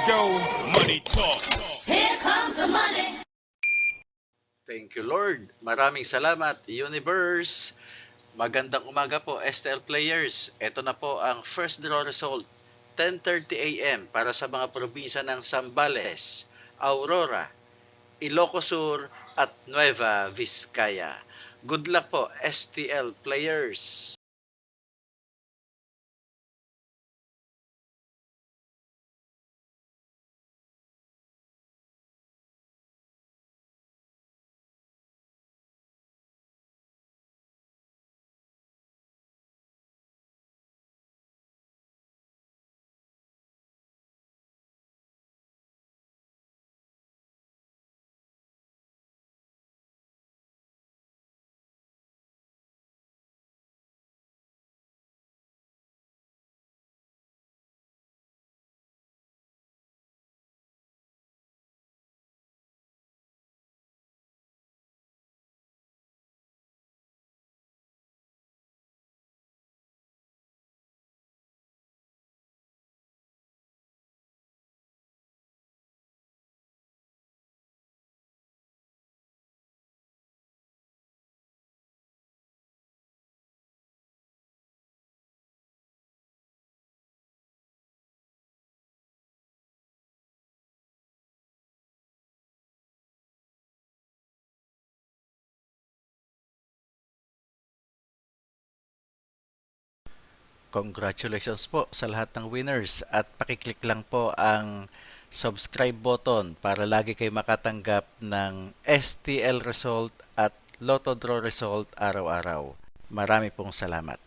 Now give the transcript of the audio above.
go, money talk. Here comes the money. Thank you, Lord. Maraming salamat, Universe. Magandang umaga po, STL players. Ito na po ang first draw result, 10:30 a.m. para sa mga probinsya ng Zambales, Aurora, Ilocos Sur at Nueva Vizcaya. Good luck po, STL players. Congratulations po sa lahat ng winners at pakiclick lang po ang subscribe button para lagi kayo makatanggap ng STL result at Lotto Draw result araw-araw. Marami pong salamat.